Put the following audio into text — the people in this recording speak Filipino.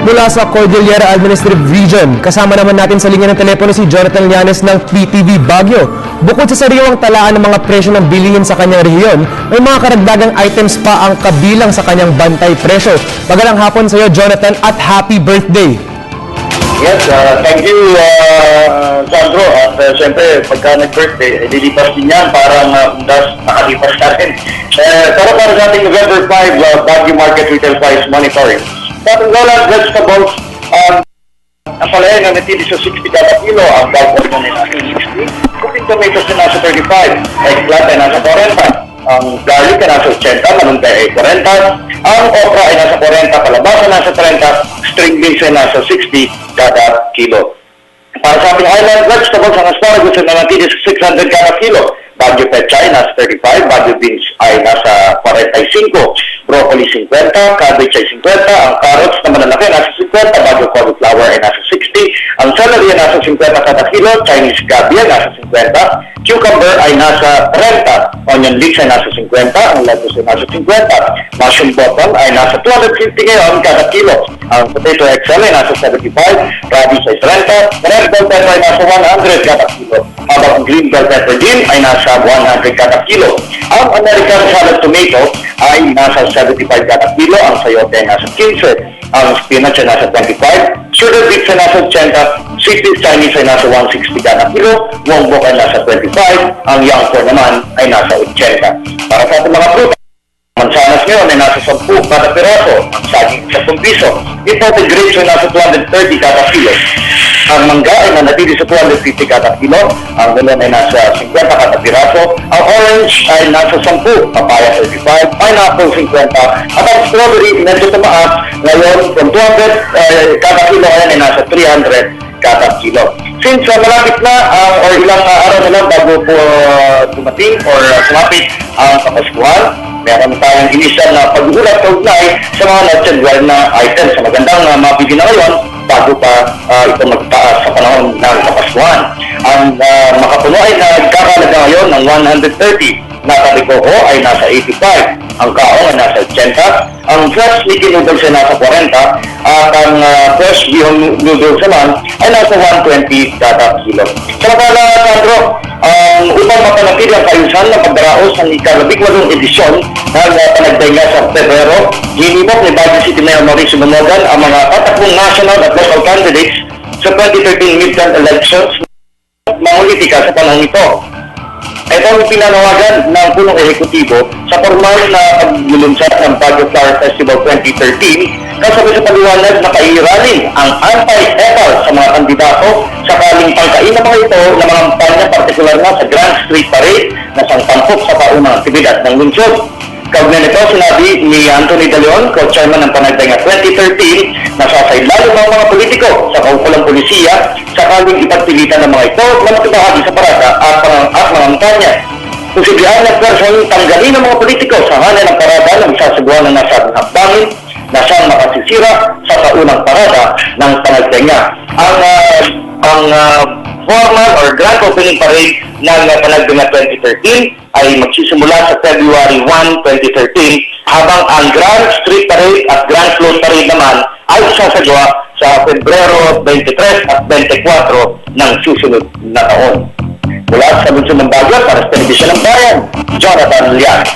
mula sa Cordillera Administrative Region. Kasama naman natin sa linya ng telepono si Jonathan Llanes ng PTV Baguio. Bukod sa sariwang talaan ng mga presyo ng bilihin sa kanyang rehiyon, may mga karagdagang items pa ang kabilang sa kanyang bantay presyo. Magalang hapon sa iyo, Jonathan, at happy birthday! Yes, thank you, Sandro. At siyempre, pagka nag-birthday, lilipas din yan para nakalipas natin. Pero para sa ating November 5, Baguio Market Retail Price Monitoring. Sa ating Lowland vegetables, ang palaya na natili sa 60 kada kilo, ang bawal na nasa 60, cooking tomatoes na nasa 35, eggplant ay nasa 40, ang garlic ay nasa 80, malunggay ay 40, ang okra ay nasa 40, kalabasa nasa 30, string beans ay nasa 60 kada kilo. Para sa ating island vegetables, ang asparagus ay nanatili sa 600 kada kilo, Baguio pechay nasa 35, Baguio beans ay nasa 45, broccoli 50, cabbage ay 50, ang carrots na malalaki nasa 50, Baguio cauliflower ay nasa 60, ang celery ay nasa 50 kada kilo, Chinese gabi ay nasa 50, cucumber ay nasa 30, onion leeks ay nasa 50, ang lettuce ay nasa 50, mushroom bottom ay nasa 250 ngayon kada kilo, ang potato XL ay nasa 75, radish ay 30, red bell pepper ay nasa 100 kada kilo, habang ang green bell pepper din ay nasa 100 kada kilo. Ang American salad tomato ay nasa 75 kada kilo, ang sayote ay nasa 15, ang spinach ay nasa 25, sugar beets ay nasa 80, sweet beans Chinese ay nasa 160 kada kilo, wongbok ay nasa 25, ang young corn naman ay nasa 80. Para sa ating mga fruit, mansanas ngayon ay nasa 10 kada piraso, ang saging 10 piso, imported grapes ay nasa 230 kada kilo, ang mangga ay nanatili sa 250 kada kilo, ang melon ay nasa 50 kada piraso, ang orange ay nasa 10, papaya 35, pineapple 50, at ang strawberry medyo tumaas, ngayon from 200 kada kilo ay nasa 300 kada kilo. Since malapit na or ilang araw na lang bago po dumating or sumapit ang Kapaskuhan, meron tayong initial na pag-ulat kaugnay sa mga nag-general na items sa magandang mabili na ngayon bago pa ito magtaas sa panahon ng Kapaskuhan. Ang makapuno ay nagkakalaga ngayon ng 130, natabikoho ay nasa 85, ang kaong ay nasa 80, ang fresh Mickey noodles ay nasa 40, at ang fresh bihon noodles naman ay nasa 120 kada kilo. Samantala, Sandro, upang mapanatili ang kaayusan ng pagdaraos ng ika-18 edisyon ng panagdahinga sa Pebrero, hinimok ni Baguio City Mayor Mauricio Monogan ang mga tatakbong national at local candidates sa 2013 midterm elections mangulitika sa panahon ito. Ito ang pinanawagan ng punong ehekutibo sa formal na paglulunsad ng Baguio Flower Festival 2013 kasabay sa paliwanag na kairalin ang anti-epal sa mga kandidato sakaling pangkain ng mga ito na mga kampanya partikular na sa Grand Street Parade na sangtampok sa paunang aktibidad ng lungsod. Kaugnay nito, sinabi ni Anthony De Leon, co-chairman ng Panagdahinga 2013, na sasaydlalo ng mga politiko sa kaukulang polisiya sakaling ipagpilitan ng mga ito na makibahagi sa parada at mga kampanya. Posibleng na persong tanggalin ng mga politiko sa hanay ng parada ng isasabuhan ng nasabing hakbangin na siyang makasisira sa kaunang parada ng Panagdahinga. Ang formal or grand opening parade ng Panagdahinga 2013 ay magsisimula sa February 1, 2013 habang ang Grand Street Parade at Grand Float Parade naman ay sasagawa sa Pebrero 23 at 24 ng susunod na taon. Mula sa Lungsod ng Baguio para sa Telebisyon ng Bayan, Jonathan Llanes.